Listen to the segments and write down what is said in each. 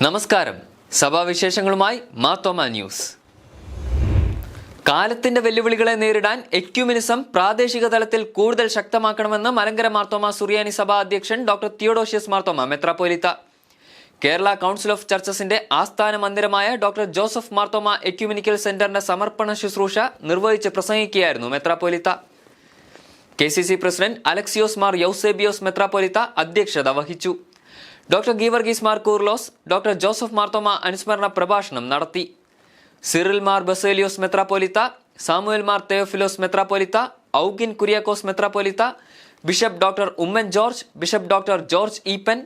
നമസ്കാരം. സഭാവിശേഷങ്ങളുമായി മാർത്തോമ ന്യൂസ്. കാലത്തിന്റെ വെല്ലുവിളികളെ നേരിടാൻ എക്യുമെനിസം പ്രാദേശിക തലത്തിൽ കൂടുതൽ ശക്തമാക്കണമെന്ന് മലങ്കര മാർത്തോമ സുറിയാനി സഭാ അധ്യക്ഷൻ ഡോക്ടർ തിയോഡോഷ്യസ് മാർത്തോമ മെത്രാപ്പോലീത്ത. കേരള കൗൺസിൽ ഓഫ് ചർച്ചസിന്റെ ആസ്ഥാന മന്ദിരമായ ഡോക്ടർ ജോസഫ് മാർത്തോമ എക്യുമെനിക്കൽ സെന്ററിന്റെ സമർപ്പണ ശുശ്രൂഷ നിർവഹിച്ച് പ്രസംഗിക്കുകയായിരുന്നു മെത്രാപ്പോലീത്ത. KCC പ്രസിഡന്റ് അലക്സിയോസ് മാർ യൗസേബിയോസ് മെത്രാപ്പോലീത്ത അധ്യക്ഷത വഹിച്ചു. Doctor Geevarghese Mar Coorilos, doctor Joseph Marthoma അനുസ്മരണ പ്രഭാഷണം നടത്തി. സിറിൽ മാർ ബസേലിയോസ് മെത്രാപ്പോലീത്ത, സാമുവൽ മാർ തെയോഫിലോസ് മെത്രാപ്പോലീത്ത, ഔഗിൻ കുര്യാക്കോസ് മെത്രാപ്പോലീത്ത, bishop doctor Oommen George, bishop doctor George Eapen,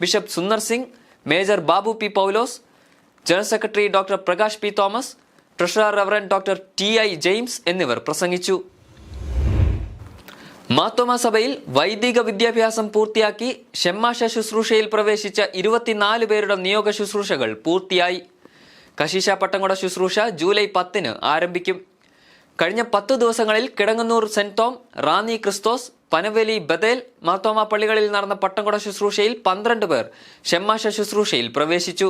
bishop Sundar Singh, major Babu P Paulose, general secretary doctor Prakash P Thomas, treasurer reverend doctor TI James എന്നിവർ പ്രസംഗിച്ചു. മാർത്തോമ സഭയിൽ വൈദിക വിദ്യാഭ്യാസം പൂർത്തിയാക്കി ഷെമ്മാശ ശുശ്രൂഷയിൽ പ്രവേശിച്ച 24 പേരുടെ നിയോഗ ശുശ്രൂഷകൾ പൂർത്തിയായി. കശീശ പട്ടംകൊട ശുശ്രൂഷ ജൂലൈ 10 ആരംഭിക്കും. കഴിഞ്ഞ 10 ദിവസങ്ങളിൽ കിടങ്ങന്നൂർ സെന്റ് തോം, റാന്നി ക്രിസ്തോസ്, പനവേലി ബദേൽ മാർത്തോമ പള്ളികളിൽ നടന്ന പട്ടംകൊട ശുശ്രൂഷയിൽ 12 പേർ ഷെമ്മാശ ശുശ്രൂഷയിൽ പ്രവേശിച്ചു.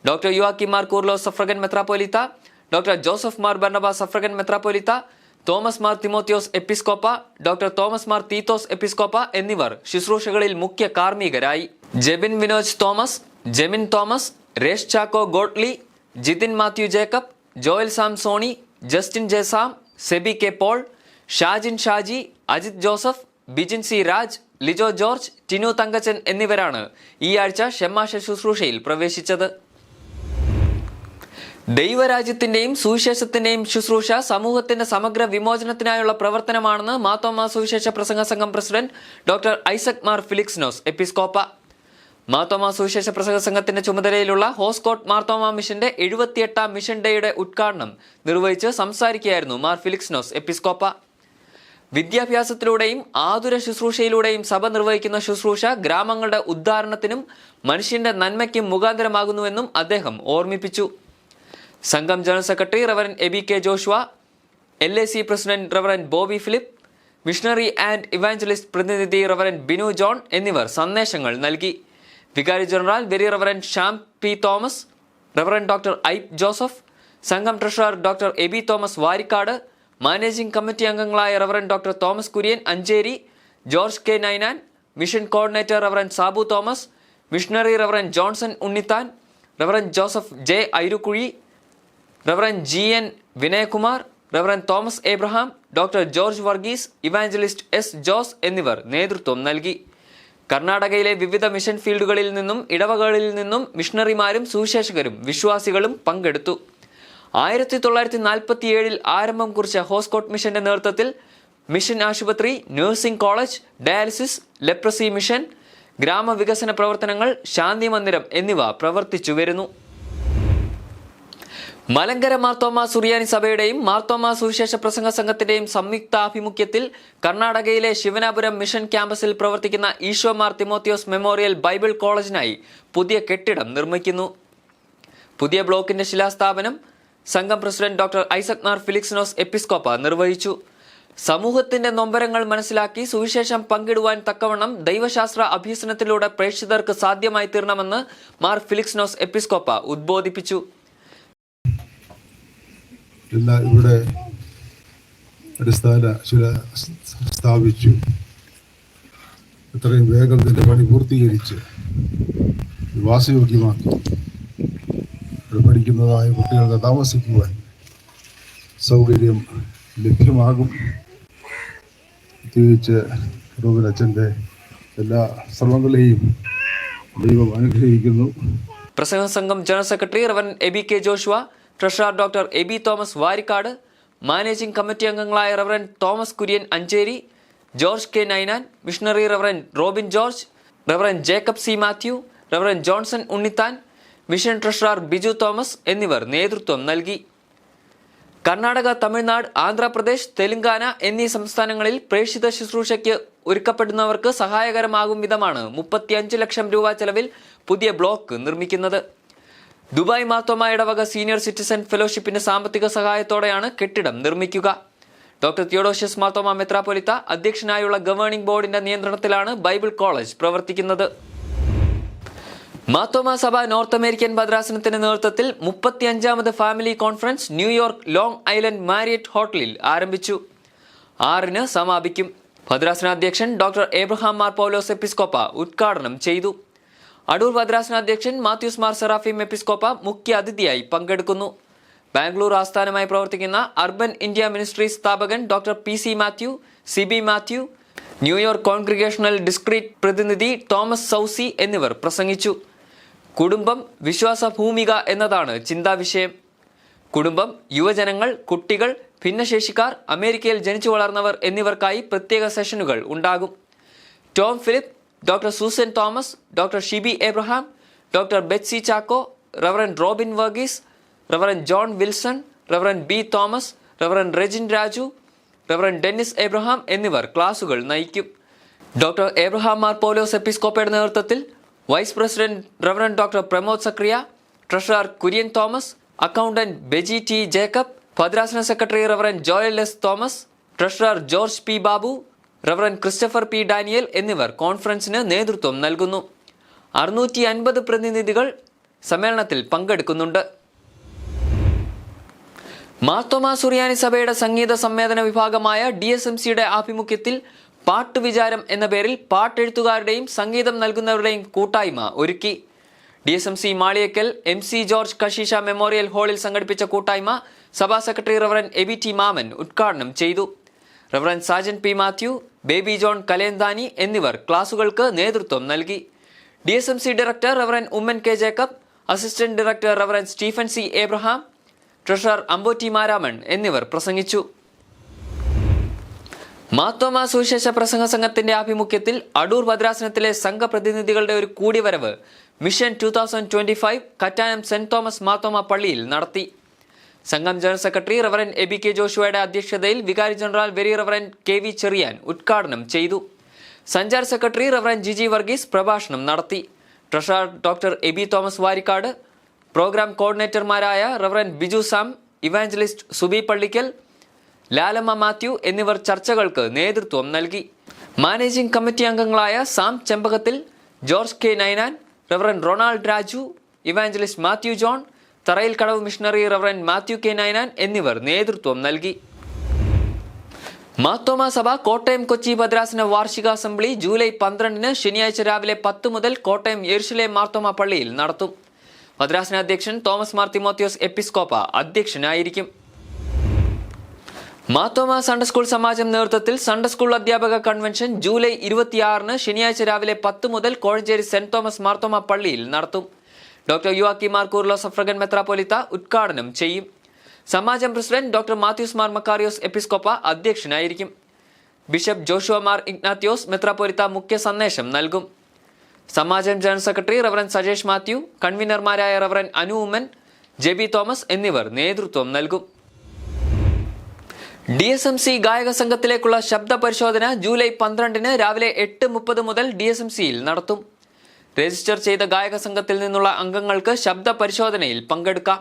ഡോക്ടർ യുവാക്കി മാർ കൂർലോസ് സഫ്രഗൻ മെത്രാപ്പോലീത്ത, ഡോക്ടർ ജോസഫ് മാർ ബർണബ സഫ്രഗൻ മെത്രാപ്പോലീത്ത, തോമസ് മാർ തിമോത്തിയോസ് എപ്പിസ്കോപ്പ, ഡോക്ടർ തോമസ് മാർ തീത്തോസ് എപ്പിസ്കോപ്പ എന്നിവർ ശുശ്രൂഷകളിൽ മുഖ്യ കാർമ്മികരായി. ജെബിൻ വിനോജ് തോമസ്, ജെമിൻ തോമസ്, രേഷ് ചാക്കോ ഗോട്ട്ലി, ജിതിൻ മാത്യു ജേക്കബ്, ജോയൽ സാം സോണി, ജസ്റ്റിൻ ജെസാം, സെബി കെ പോൾ, ഷാജിൻ ഷാജി, അജിത് ജോസഫ്, ബിജിൻ സി രാജ്, ലിജോ ജോർജ്, ടിനു തങ്കച്ചൻ എന്നിവരാണ് ഈ ആഴ്ച ഷെമ്മാശ ശുശ്രൂഷയിൽ പ്രവേശിച്ചത്. ദൈവരാജ്യത്തിന്റെയും സുവിശേഷത്തിന്റെയും ശുശ്രൂഷ സമൂഹത്തിന്റെ സമഗ്ര വിമോചനത്തിനായുള്ള പ്രവർത്തനമാണെന്ന് മാർത്തോമ സുവിശേഷ പ്രസംഗ സംഘം പ്രസിഡന്റ് ഡോക്ടർ ഐസക് മാർ ഫിലിക്സ്നോസ് എപ്പിസ്കോപ്പ. മാർത്തോമ സുവിശേഷ പ്രസംഗ സംഘത്തിന്റെ ചുമതലയിലുള്ള ഹോസ്കോട്ട് മാർത്തോമ മിഷന്റെ 78ാം മിഷൻ ഡേയുടെ ഉദ്ഘാടനം നിർവഹിച്ച് സംസാരിക്കുകയായിരുന്നു മാർ ഫിലിക്സ്നോസ് എപ്പിസ്കോപ്പ. വിദ്യാഭ്യാസത്തിലൂടെയും ആതുര ശുശ്രൂഷയിലൂടെയും സഭ നിർവഹിക്കുന്ന ശുശ്രൂഷ ഗ്രാമങ്ങളുടെ ഉദ്ധാരണത്തിനും മനുഷ്യന്റെ നന്മയ്ക്കും മുഖാന്തരമാകുന്നുവെന്നും അദ്ദേഹം ഓർമ്മിപ്പിച്ചു. സംഘം general secretary reverend Aby K Joshua, LAC president reverend Bobby Philip, missionary and evangelist പ്രതിനിധി റവറന്റ് ബിനു ജോൺ എന്നിവർ സന്ദേശങ്ങൾ നൽകി. വികാരി general very reverend Sham P Thomas, reverend doctor Eipe Joseph, സംഘം treasurer doctor Aby Thomas Varikkad, managing committee അംഗങ്ങളായ reverend doctor Thomas Kurian Ancheri, George K Ninan, mission coordinator reverend Sabu Thomas, missionary reverend Johnson Unnithan, reverend Joseph J Airukuzhi, reverend GN Vinayakumar, reverend Thomas Abraham, doctor George Varghese, evangelist S Jose എന്നിവർ നേതൃത്വം നൽകി. കർണാടകയിലെ വിവിധ മിഷൻ ഫീൽഡുകളിൽ നിന്നും ഇടവകളിൽ നിന്നും മിഷണറിമാരും സുവിശേഷകരും വിശ്വാസികളും പങ്കെടുത്തു. 1947 ആരംഭം കുറിച്ച ഹോസ്കോട്ട് മിഷന്റെ നേതൃത്വത്തിൽ മിഷൻ ആശുപത്രി, nursing college, dialysis, leprosy mission, ഗ്രാമവികസന പ്രവർത്തനങ്ങൾ, ശാന്തി മന്ദിരം എന്നിവ പ്രവർത്തിച്ചു വരുന്നു. മലങ്കര മാർത്തോമ സുറിയാനി സഭയുടെയും മാർത്തോമ സുവിശേഷ പ്രസംഗ സംഘത്തിന്റെയും സംയുക്താഭിമുഖ്യത്തിൽ കർണാടകയിലെ ശിവനാപുരം മിഷൻ ക്യാമ്പസിൽ പ്രവർത്തിക്കുന്ന ഈശോ മാർ തിമോത്തിയോസ് മെമ്മോറിയൽ ബൈബിൾ കോളേജിനായി പുതിയ കെട്ടിടം നിർമ്മിക്കുന്നു. പുതിയ ബ്ലോക്കിന്റെ ശിലാസ്ഥാപനം സംഘം പ്രസിഡന്റ് ഡോക്ടർ ഐസക് മാർ ഫിലിക്സ്നോസ് എപ്പിസ്കോപ്പ നിർവഹിച്ചു. സമൂഹത്തിന്റെ നൊമ്പരങ്ങൾ മനസ്സിലാക്കി സുവിശേഷം പങ്കിടുവാൻ തക്കവണ്ണം ദൈവശാസ്ത്ര അഭ്യസനത്തിലൂടെ പ്രേക്ഷിതർക്ക് സാധ്യമായി തീർണമെന്ന് മാർ ഫിലിക്സ്നോസ് എപ്പിസ്കോപ്പ ഉദ്ബോധിപ്പിച്ചു. ഇവിടെ അടിസ്ഥാന ശില സ്ഥാപിച്ചു. എത്രയും വേഗം ഇതിൻ്റെ പണി പൂർത്തീകരിച്ച് വാസയോഗ്യമാക്കി ഇവിടെ പഠിക്കുന്നതായ കുട്ടികൾക്ക് താമസിക്കുവാൻ സൗകര്യം ലഭ്യമാകും. പ്രത്യേകിച്ച് റൂബൻ അച്ഛൻ്റെ എല്ലാ ശ്രമങ്ങളെയും ദൈവം അനുഗ്രഹിക്കുന്നു. പ്രസംഗ സംഘം general secretary reverend Aby K Joshua, treasurer doctor Aby Thomas Varikkad, managing committee അംഗങ്ങളായ reverend Thomas Kurian Ancheri, George K Ninan, missionary reverend Robin George, reverend Jacob C Mathew, reverend Johnson Unnithan, mission treasurer Biju Thomas എന്നിവർ നേതൃത്വം നൽകി. കർണാടക, തമിഴ്നാട്, ആന്ധ്രാപ്രദേശ്, തെലങ്കാന എന്നീ സംസ്ഥാനങ്ങളിൽ പ്രേക്ഷിത ശുശ്രൂഷയ്ക്ക് ഒരുക്കപ്പെടുന്നവർക്ക് സഹായകരമാകും വിധമാണ് 35 ലക്ഷം രൂപ ചെലവിൽ പുതിയ ബ്ലോക്ക് നിർമ്മിക്കുന്നത്. ദുബായ് മാർത്തോമ ഇടവക സീനിയർ സിറ്റിസൺ ഫെലോഷിപ്പിന്റെ സാമ്പത്തിക സഹായത്തോടെയാണ് കെട്ടിടം നിർമ്മിക്കുക. ഡോക്ടർ തിയോഡോഷ്യസ് മാർത്തോമ മെത്രാപ്പൊലീത്ത അധ്യക്ഷനായുള്ള ഗവേണിംഗ് ബോർഡിന്റെ നിയന്ത്രണത്തിലാണ് ബൈബിൾ കോളേജ് പ്രവർത്തിക്കുന്നത്. മാർത്തോമാ സഭ നോർത്ത് അമേരിക്കൻ ഭദ്രാസനത്തിന്റെ നേതൃത്വത്തിൽ 35ാമത് family conference New York Long Island Marriott ഹോട്ടലിൽ ആരംഭിച്ചു. 6-ന് സമാപിക്കും. ഭദ്രാസനാധ്യക്ഷൻ ഡോക്ടർ ഏബ്രഹാം മാർ പൗലോസ് എപ്പിസ്കോപ്പ ഉദ്ഘാടനം ചെയ്തു. അടൂർ ഭദ്രാസനാധ്യക്ഷൻ മാത്യൂസ് മാർ സെറാഫീം എപ്പിസ്കോപ്പ മുഖ്യ അതിഥിയായി പങ്കെടുക്കുന്നു. ബാംഗ്ലൂർ ആസ്ഥാനമായി പ്രവർത്തിക്കുന്ന അർബൻ ഇന്ത്യ മിനിസ്ട്രീസ് സ്ഥാപകൻ doctor PC Mathew, CB Mathew, New York congregational district പ്രതിനിധി തോമസ് സൗസി എന്നിവർ പ്രസംഗിച്ചു. കുടുംബം വിശ്വാസ ഭൂമിക എന്നതാണ് ചിന്താവിഷയം. കുടുംബം, യുവജനങ്ങൾ, കുട്ടികൾ, ഭിന്നശേഷിക്കാർ, അമേരിക്കയിൽ ജനിച്ചു വളർന്നവർ എന്നിവർക്കായി പ്രത്യേക സെഷനുകൾ ഉണ്ടാകും. Tom Philip, doctor Susan Thomas, doctor Shibi Abraham, doctor Betsy Chacko, reverend Robin Varghese, reverend John Wilson, reverend B Thomas, reverend Rejin Raju, reverend Dennis Abraham എന്നിവർ ക്ലാസുകൾ നയിക്കും. ഡോക്ടർ ഏബ്രഹാം മാർ പൗലോസ് എപ്പിസ്കോപ്പയുടെ നേതൃത്വത്തിൽ vice president reverend doctor Pramod Sakaria, treasurer Kurian Thomas, accountant Beji T Jacob, ഭദ്രാസന secretary reverend Joel S Thomas, treasurer George P Babu, reverend Christopher P Daniel എന്നിവർ കോൺഫറൻസിന് നേതൃത്വം നൽകുന്നു. 650 പ്രതിനിധികൾ സമ്മേളനത്തിൽ പങ്കെടുക്കുന്നുണ്ട്. മാർത്തോമാ സുറിയാനി സഭയുടെ സംഗീത സംവേദന വിഭാഗമായ DSMCയുടെ ആഭിമുഖ്യത്തിൽ പാട്ടുവിചാരം എന്ന പേരിൽ പാട്ടെഴുത്തുകാരുടെയും സംഗീതം നൽകുന്നവരുടെയും കൂട്ടായ്മ ഒരുക്കി. DSMC മാളിയക്കൽ MC ജോർജ് കശീഷ മെമ്മോറിയൽ ഹാളിൽ സംഘടിപ്പിച്ച കൂട്ടായ്മ സഭാ secretary reverend Aby T Mammen ഉദ്ഘാടനം ചെയ്തു. റവറൻ സാജൻ P മാത്യു, ബേബി ജോൺ കലേന്താനി എന്നിവർ ക്ലാസുകൾക്ക് നേതൃത്വം നൽകി. DSMC director reverend Oommen K Jacob, assistant director reverend Stephen C Abraham, treasurer Ampotti Maramon എന്നിവർ പ്രസംഗിച്ചു. മാർത്തോമാ സുവിശേഷ പ്രസംഗ സംഘത്തിന്റെ ആഭിമുഖ്യത്തിൽ അടൂർ ഭദ്രാസനത്തിലെ സംഘപ്രതിനിധികളുടെ ഒരു കൂടിവരവ് മിഷൻ 2025 കറ്റാനം സെന്റ് തോമസ് മാർത്തോമാ പള്ളിയിൽ നടത്തി. സംഘം general secretary reverend Aby K ജോഷുവയുടെ അധ്യക്ഷതയിൽ വികാരി general very reverend KV Cherian ഉദ്ഘാടനം ചെയ്തു. സഞ്ചാർ സെക്രട്ടറി റവറൻ ജിജി വർഗീസ് പ്രഭാഷണം നടത്തി. Treasurer doctor Aby Thomas Varikkad, programme കോർഡിനേറ്റർമാരായ റവറൻ ബിജു സാം, ഇവാഞ്ചലിസ്റ്റ് സുബി പള്ളിക്കൽ, ലാലമ്മ മാത്യു എന്നിവർ ചർച്ചകൾക്ക് നേതൃത്വം നൽകി. മാനേജിംഗ് കമ്മിറ്റി അംഗങ്ങളായ Sam Chembakathil, George K Ninan, reverend Ronald Raju, evangelist Mathew John, തറയിൽ കടവ് missionary reverend Mathew K Ninan എന്നിവർ നേതൃത്വം നൽകി. മാർത്തോമാ സഭ കോട്ടയം കൊച്ചി ഭദ്രാസന വാർഷിക അസംബ്ലി ജൂലൈ 12-ന് ശനിയാഴ്ച രാവിലെ 10 മുതൽ കോട്ടയം യെരുശലേം മാർത്തോമാ പള്ളിയിൽ നടത്തും. ഭദ്രാസന അധ്യക്ഷൻ തോമസ് മാർ തിമോത്തിയോസ് എപ്പിസ്കോപ്പ അധ്യക്ഷനായിരിക്കും. മാർത്തോമാ സൺഡേ സ്കൂൾ സമാജം നേതൃത്വത്തിൽ സൺഡേ സ്കൂൾ അധ്യാപക കൺവെൻഷൻ ജൂലൈ 26-ന് ശനിയാഴ്ച രാവിലെ 10 മുതൽ കോഴഞ്ചേരി സെന്റ് തോമസ് മാർത്തോമാ പള്ളിയിൽ നടത്തും. ഡോക്ടർ യുവാക്കി മാർ കൂർലോസ് അഫ്രഗൻ മെത്രാപ്പോലിത്ത ഉദ്ഘാടനം ചെയ്യും. സമാജം president doctor Mathews Mar Makarios Episcopa അധ്യക്ഷനായിരിക്കും. ബിഷപ്പ് ജോഷുവ മാർ ഇഗ്നാത്യോസ് മെത്രാപ്പോലിത്ത മുഖ്യ സന്ദേശം നൽകും. സമാജം general secretary reverend Sajesh Mathew, കൺവീനർമാരായ reverend Anu Oommen, JB Thomas എന്നിവർ നേതൃത്വം നൽകും. DSMC ഗായക സംഘത്തിലേക്കുള്ള ശബ്ദ പരിശോധന ജൂലൈ 12-ന് രാവിലെ 8:30 മുതൽ DSMCയിൽ നടത്തും. രജിസ്റ്റർ ചെയ്ത ഗായക സംഘത്തിൽ നിന്നുള്ള അംഗങ്ങൾക്ക് ശബ്ദ പരിശോധനയിൽ പങ്കെടുക്കാം.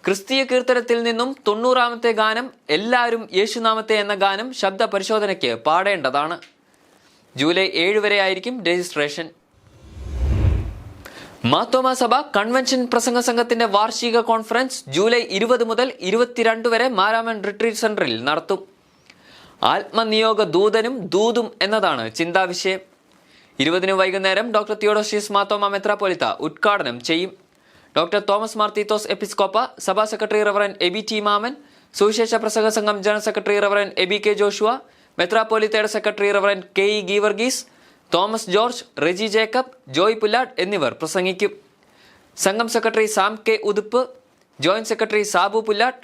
ക്രിസ്തീയ കീർത്തനത്തിൽ നിന്നും 90-ാമത്തെ ഗാനം എല്ലാവരും യേശുനാമത്തെ എന്ന ഗാനം ശബ്ദ പരിശോധനയ്ക്ക് പാടേണ്ടതാണ്. ജൂലൈ 7 വരെ ആയിരിക്കും രജിസ്ട്രേഷൻ. മാർത്തോമാ സഭ കൺവെൻഷൻ പ്രസംഗ സംഘത്തിന്റെ വാർഷിക കോൺഫറൻസ് ജൂലൈ 20 മുതൽ 22 വരെ മാരാമൺ റിട്രീറ്റ് സെന്ററിൽ നടത്തും. ആത്മനിയോഗ ദൂതനും ദൂതും എന്നതാണ് ചിന്താവിഷയം. 20-ന് വൈകുന്നേരം ഡോക്ടർ തിയോഡോഷ്യസ് മാർത്തോമാ മെത്രാപ്പോലിത്ത ഉദ്ഘാടനം ചെയ്യും. ഡോക്ടർ തോമസ് മാർ തീത്തോസ് എപ്പിസ്കോപ്പ, സഭാ secretary reverend Aby T Mammen, സുവിശേഷ പ്രസംഗ സംഘം general secretary reverend Aby K Joshua, മെത്രാപ്പോലിത്തയുടെ secretary reverend KE Geevarghese, Thomas George, Reji Jacob, Joy Pullad എന്നിവർ പ്രസംഗിക്കും. സംഘം secretary Sam K Uthup, joint secretary Sabu Pullad,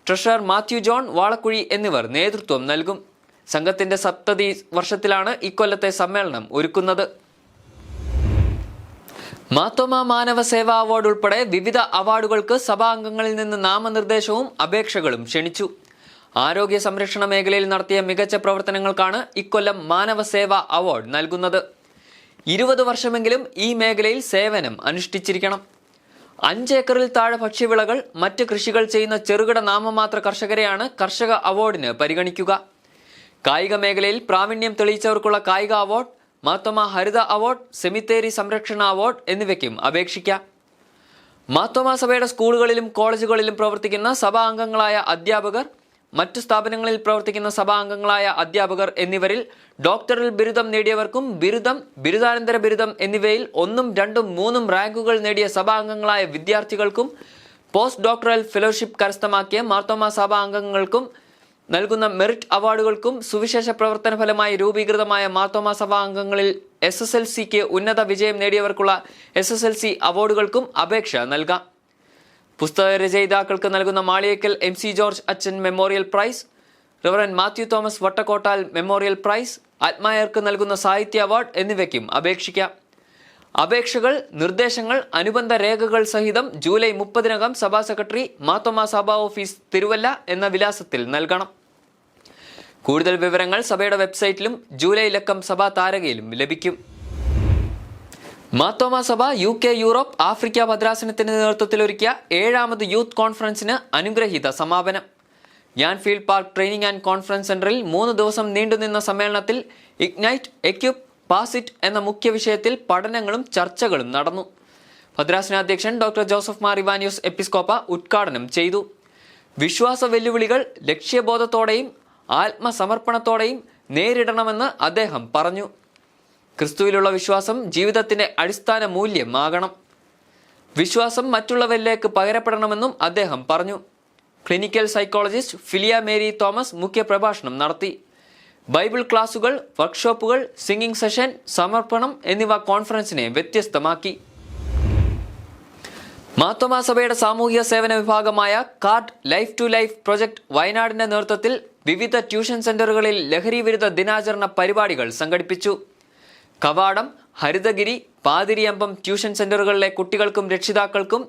treasurer Mathew John Valakuzhi എന്നിവർ നേതൃത്വം നൽകും. സംഘത്തിന്റെ 70 വർഷത്തിലാണ് ഇക്കൊല്ലത്തെ സമ്മേളനം ഒരുക്കുന്നത്. മാർത്തോമാ മാനവ സേവാ അവാർഡ് ഉൾപ്പെടെ വിവിധ അവാർഡുകൾക്ക് സഭാംഗങ്ങളിൽ നിന്ന് നാമനിർദ്ദേശവും അപേക്ഷകളും ക്ഷണിച്ചു. ആരോഗ്യ സംരക്ഷണ മേഖലയിൽ നടത്തിയ മികച്ച പ്രവർത്തനങ്ങൾക്കാണ് ഇക്കൊല്ലം മാനവ സേവാ അവാർഡ് നൽകുന്നത്. 20 വർഷമെങ്കിലും ഈ മേഖലയിൽ സേവനം അനുഷ്ഠിച്ചിരിക്കണം. 5 ഏക്കറിൽ താഴെ ഭക്ഷ്യവിളകൾ, മറ്റ് കൃഷികൾ ചെയ്യുന്ന ചെറുകിട നാമമാത്ര കർഷകരെയാണ് കർഷക അവാർഡിന് പരിഗണിക്കുക. കായിക മേഖലയിൽ പ്രാവീണ്യം തെളിയിച്ചവർക്കുള്ള കായിക അവാർഡ്, മാർത്തോമ ഹരിത അവാർഡ്, സെമിത്തേരി സംരക്ഷണ അവാർഡ് എന്നിവയ്ക്കും അപേക്ഷിക്കാം. മാർത്തോമ സഭയുടെ സ്കൂളുകളിലും കോളേജുകളിലും പ്രവർത്തിക്കുന്ന സഭാ അംഗങ്ങളായ അധ്യാപകർ, മറ്റു സ്ഥാപനങ്ങളിൽ പ്രവർത്തിക്കുന്ന സഭാ അംഗങ്ങളായ അധ്യാപകർ എന്നിവരിൽ ഡോക്ടറൽ ബിരുദം നേടിയവർക്കും ബിരുദം, ബിരുദാനന്തര ബിരുദം എന്നിവയിൽ 1, 2, 3 റാങ്കുകൾ നേടിയ സഭാ അംഗങ്ങളായ വിദ്യാർത്ഥികൾക്കും പോസ്റ്റ് ഡോക്ടറൽ ഫെലോഷിപ്പ് കരസ്ഥമാക്കിയ മാർത്തോമ സഭാ അംഗങ്ങൾക്കും നൽകുന്ന മെറിറ്റ് അവാർഡുകൾക്കും സുവിശേഷ പ്രവർത്തന ഫലമായി രൂപീകൃതമായ മാർത്തോമ സഭാ അംഗങ്ങളിൽ SSLCക്ക് ഉന്നത വിജയം നേടിയവർക്കുള്ള SSLC അവാർഡുകൾക്കും അപേക്ഷ നൽകാം. പുസ്തക രചയിതാക്കൾക്ക് നൽകുന്ന മാളിയേക്കൽ MC ജോർജ് അച്ഛൻ memorial prize, reverend Mathew Thomas Vattakottal memorial prize, ആത്മായർക്ക് നൽകുന്ന സാഹിത്യ അവാർഡ് എന്നിവയ്ക്കും അപേക്ഷിക്കാം. അപേക്ഷകൾ, നിർദ്ദേശങ്ങൾ, അനുബന്ധ രേഖകൾ സഹിതം ജൂലൈ 30-നകം സഭാ സെക്രട്ടറി, മാർത്തോമ സഭാ ഓഫീസ്, തിരുവല്ല എന്ന വിലാസത്തിൽ നൽകണം. കൂടുതൽ വിവരങ്ങൾ സഭയുടെ വെബ്സൈറ്റിലും ജൂലൈ ലക്കം സഭാ താരകയിലും ലഭിക്കും. മാർത്തോമ സഭ UK, യൂറോപ്പ്, ആഫ്രിക്ക ഭദ്രാസനത്തിന്റെ നേതൃത്വത്തിലൊരുക്കിയ 7ാമത് യൂത്ത് കോൺഫറൻസിന് അനുഗ്രഹീത സമാപനം. യാൻഫീൽഡ് പാർക്ക് ട്രെയിനിങ് ആൻഡ് കോൺഫറൻസ് സെന്ററിൽ 3 ദിവസം നീണ്ടുനിന്ന സമ്മേളനത്തിൽ ഇഗ്നൈറ്റ്, എക്യുപ്, പാസിറ്റ് എന്ന മുഖ്യ വിഷയത്തിൽ പഠനങ്ങളും ചർച്ചകളും നടന്നു. ഭദ്രാസനാധ്യക്ഷൻ ഡോക്ടർ ജോസഫ് മാർ ഇവാനിയോസ് എപ്പിസ്കോപ്പ ഉദ്ഘാടനം ചെയ്തു. വിശ്വാസ വെല്ലുവിളികൾ ലക്ഷ്യബോധത്തോടെയും ആത്മസമർപ്പണത്തോടെയും നേരിടണമെന്ന് അദ്ദേഹം പറഞ്ഞു. ക്രിസ്തുവിലുള്ള വിശ്വാസം ജീവിതത്തിന്റെ അടിസ്ഥാന മൂല്യമാകണം. വിശ്വാസം മറ്റുള്ളവരിലേക്ക് പകരപ്പെടണമെന്നും അദ്ദേഹം പറഞ്ഞു. Clinical psychologist philia Mary Thomas മുഖ്യപ്രഭാഷണം നടത്തി. ബൈബിൾ ക്ലാസുകൾ, വർക്ക്ഷോപ്പുകൾ, സിംഗിംഗ് സെഷൻ, സമർപ്പണം എന്നിവ കോൺഫറൻസിനെ വ്യത്യസ്തമാക്കി. മാർത്തോമ സഭയുടെ സാമൂഹിക സേവന വിഭാഗമായ card life to life project വയനാടിന്റെ നേതൃത്വത്തിൽ വിവിധ ട്യൂഷൻ സെന്ററുകളിൽ ലഹരി വിരുദ്ധ ദിനാചരണ പരിപാടികൾ സംഘടിപ്പിച്ചു. കവാടം, ഹരിതഗിരി, പാതിരിയമ്പം ട്യൂഷൻ സെന്ററുകളിലെ കുട്ടികൾക്കും രക്ഷിതാക്കൾക്കും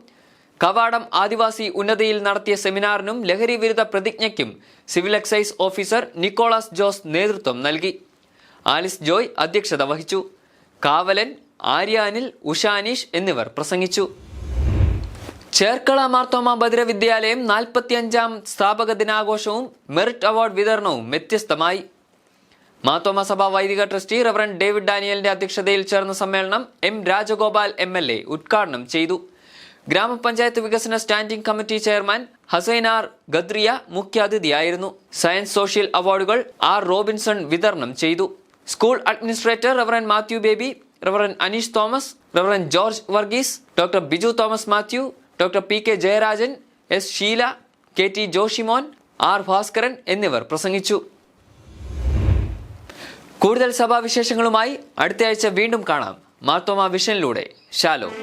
കവാടം ആദിവാസി ഉന്നതിയിൽ നടത്തിയ സെമിനാറിനും ലഹരി വിരുദ്ധ പ്രതിജ്ഞയ്ക്കും civil excise officer Nicholas Jose നേതൃത്വം നൽകി. ആലിസ് ജോയ് അധ്യക്ഷത വഹിച്ചു. കാവലൻ, ആര്യാനിൽ, ഉഷാനീഷ് എന്നിവർ പ്രസംഗിച്ചു. ചേർക്കള മാർത്തോമ ഭദ്രവിദ്യാലയം 45ാം സ്ഥാപക ദിനാഘോഷവും മെറിറ്റ് അവാർഡ് വിതരണവും വ്യത്യസ്തമായി. മാർത്തോമ സഭ വൈദിക ട്രസ്റ്റി റവറൻ ഡേവിഡ് ഡാനിയലിന്റെ അധ്യക്ഷതയിൽ ചേർന്ന സമ്മേളനം M. രാജഗോപാൽ MLA ഉദ്ഘാടനം ചെയ്തു. ഗ്രാമപഞ്ചായത്ത് വികസന standing committee chairman Hussain R ഗദ്രിയ മുഖ്യാതിഥിയായിരുന്നു. സയൻസ് സോഷ്യൽ അവാർഡുകൾ R. റോബിൻസൺ വിതരണം ചെയ്തു. School administrator reverend Mathew Baby, reverend Aneesh Thomas, reverend George Varghese, doctor Biju Thomas Mathew, doctor PK Jayarajan, S. Sheela, KT Joshimon, R. Bhaskaran എന്നിവർ പ്രസംഗിച്ചു. കൂടുതൽ സഭാവിശേഷങ്ങളുമായി അടുത്തയാഴ്ച വീണ്ടും കാണാം. മാർത്തോമ വിഷനിലൂടെ. ശാലോം.